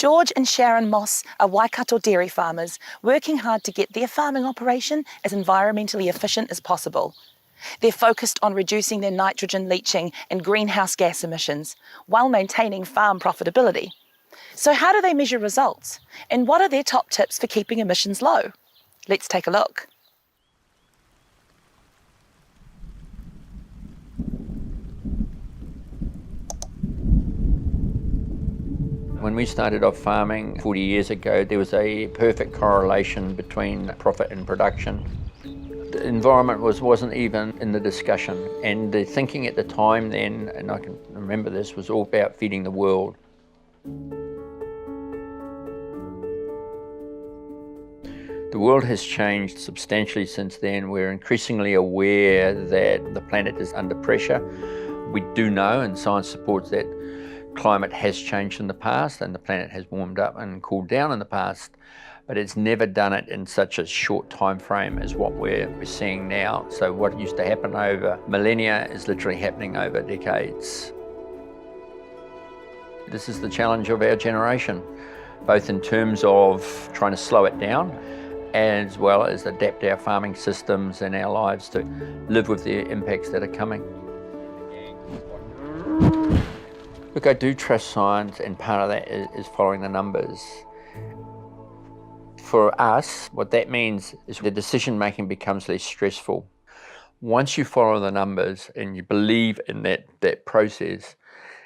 George and Sharon Moss are Waikato dairy farmers working hard to get their farming operation as environmentally efficient as possible. They're focused on reducing their nitrogen leaching and greenhouse gas emissions while maintaining farm profitability. So how do they measure results? And what are their top tips for keeping emissions low? Let's take a look. When we started off farming 40 years ago, there was a perfect correlation between profit and production. The environment wasn't even in the discussion, and the thinking at the time then, and I can remember this, was all about feeding the world. The world has changed substantially since then. We're increasingly aware that the planet is under pressure. We do know, and science supports that, climate has changed in the past and the planet has warmed up and cooled down in the past, but it's never done it in such a short time frame as what we're seeing now. So what used to happen over millennia is literally happening over decades. This is the challenge of our generation, both in terms of trying to slow it down as well as adapt our farming systems and our lives to live with the impacts that are coming. Look, I do trust science, and part of that is following the numbers. For us, what that means is the decision making becomes less stressful. Once you follow the numbers and you believe in that process,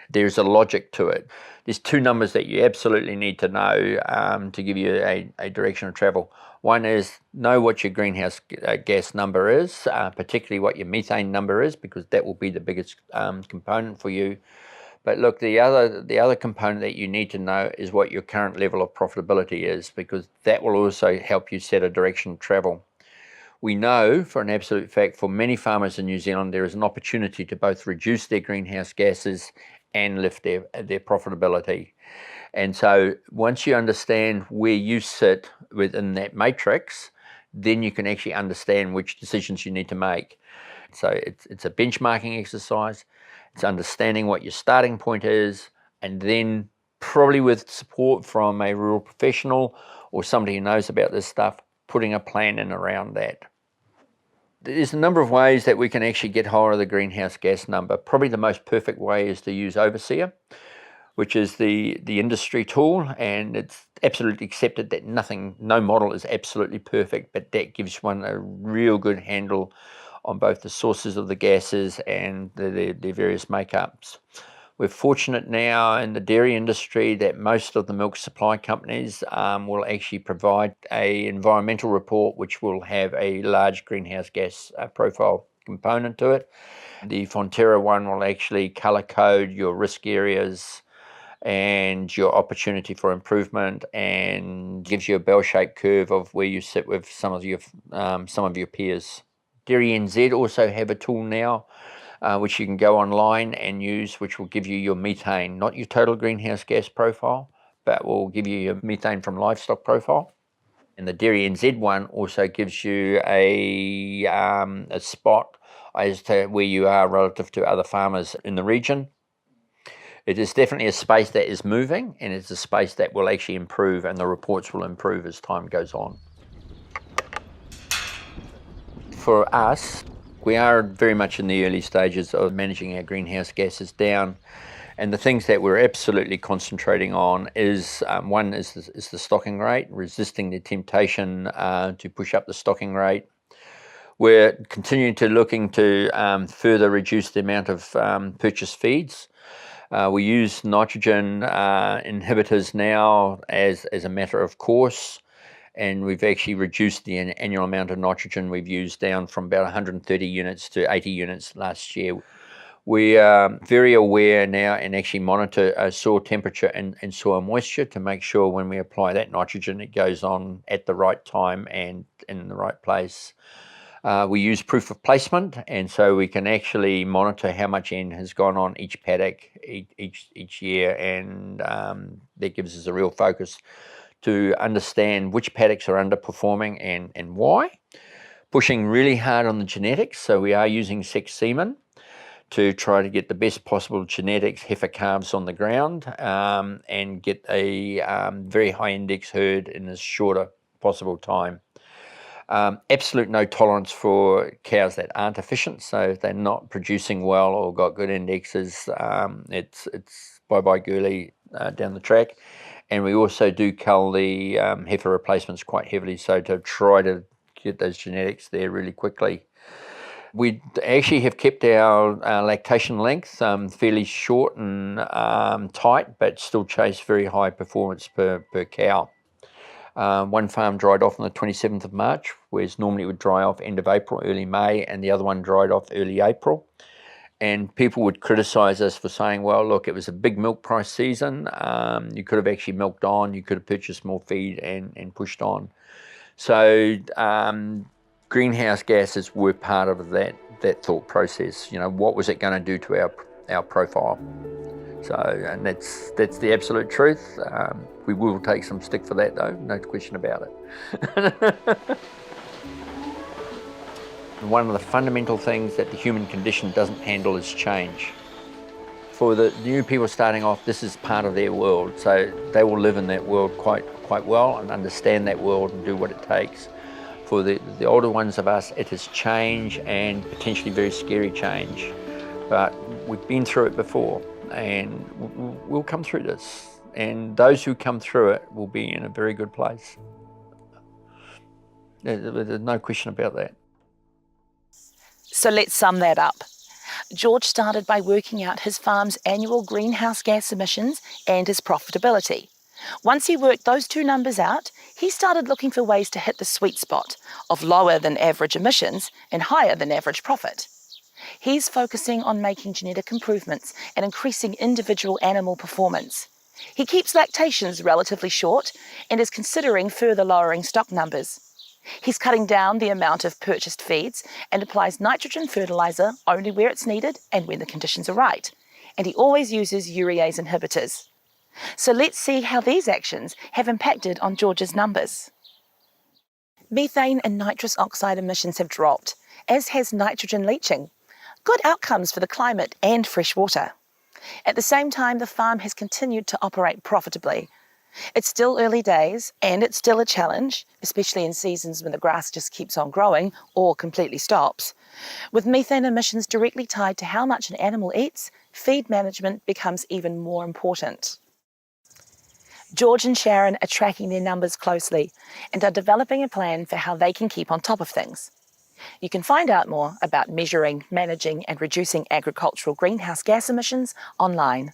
there's a logic to it. There's two numbers that you absolutely need to know to give you a direction of travel. One is know what your greenhouse gas number is, particularly what your methane number is, because that will be the biggest component for you. But look, the other component that you need to know is what your current level of profitability is, because that will also help you set a direction of travel. We know for an absolute fact for many farmers in New Zealand there is an opportunity to both reduce their greenhouse gases and lift their profitability. And so once you understand where you sit within that matrix, then you can actually understand which decisions you need to make. So it's a benchmarking exercise. It's understanding what your starting point is, and then probably with support from a rural professional or somebody who knows about this stuff, putting a plan in around that. There's a number of ways that we can actually get hold of the greenhouse gas number. Probably the most perfect way is to use Overseer, which is the industry tool, and it's absolutely accepted that no model is absolutely perfect, but that gives one a real good handle on both the sources of the gases and their various makeups. We're fortunate now in the dairy industry that most of the milk supply companies will actually provide an environmental report which will have a large greenhouse gas profile component to it. The Fonterra one will actually colour code your risk areas and your opportunity for improvement, and gives you a bell-shaped curve of where you sit with some of your peers. Dairy NZ also have a tool now which you can go online and use, which will give you your methane, not your total greenhouse gas profile, but will give you your methane from livestock profile. And the Dairy NZ one also gives you a spot as to where you are relative to other farmers in the region. It is definitely a space that is moving, and it's a space that will actually improve, and the reports will improve as time goes on. For us, we are very much in the early stages of managing our greenhouse gases down, and the things that we're absolutely concentrating on is one is the stocking rate, resisting the temptation to push up the stocking rate. We're continuing to looking to further reduce the amount of purchased feeds. We use nitrogen inhibitors now as a matter of course, and we've actually reduced the annual amount of nitrogen we've used down from about 130 units to 80 units last year. We are very aware now and actually monitor soil temperature and soil moisture to make sure when we apply that nitrogen it goes on at the right time and in the right place. We use proof of placement, and so we can actually monitor how much N has gone on each paddock each year, and that gives us a real focus to understand which paddocks are underperforming and why. Pushing really hard on the genetics, so we are using sex semen to try to get the best possible genetics heifer calves on the ground and get a very high index herd in as shorter possible time. Absolute no tolerance for cows that aren't efficient, so if they're not producing well or got good indexes, it's bye-bye girly down the track. And we also do cull the heifer replacements quite heavily, so to try to get those genetics there really quickly. We actually have kept our lactation length fairly short and tight, but still chase very high performance per cow. One farm dried off on the 27th of March, whereas normally it would dry off end of April, early May, and the other one dried off early April. And people would criticise us for saying, well, look, it was a big milk price season. You could have actually milked on, you could have purchased more feed and pushed on. So greenhouse gases were part of that thought process. You know, what was it going to do to our profile? So, and that's the absolute truth. We will take some stick for that, though, no question about it. One of the fundamental things that the human condition doesn't handle is change. For the new people starting off, this is part of their world, so they will live in that world quite well and understand that world and do what it takes. For the older ones of us, it is change and potentially very scary change, but we've been through it before and we'll come through this, and those who come through it will be in a very good place. There's no question about that. So let's sum that up. George started by working out his farm's annual greenhouse gas emissions and his profitability. Once he worked those two numbers out, he started looking for ways to hit the sweet spot of lower than average emissions and higher than average profit. He's focusing on making genetic improvements and increasing individual animal performance. He keeps lactations relatively short and is considering further lowering stock numbers. He's cutting down the amount of purchased feeds and applies nitrogen fertiliser only where it's needed and when the conditions are right. And he always uses urease inhibitors. So let's see how these actions have impacted on George's numbers. Methane and nitrous oxide emissions have dropped, as has nitrogen leaching. Good outcomes for the climate and fresh water. At the same time, the farm has continued to operate profitably. It's still early days and it's still a challenge, especially in seasons when the grass just keeps on growing or completely stops. With methane emissions directly tied to how much an animal eats, feed management becomes even more important. George and Sharon are tracking their numbers closely and are developing a plan for how they can keep on top of things. You can find out more about measuring, managing and reducing agricultural greenhouse gas emissions online.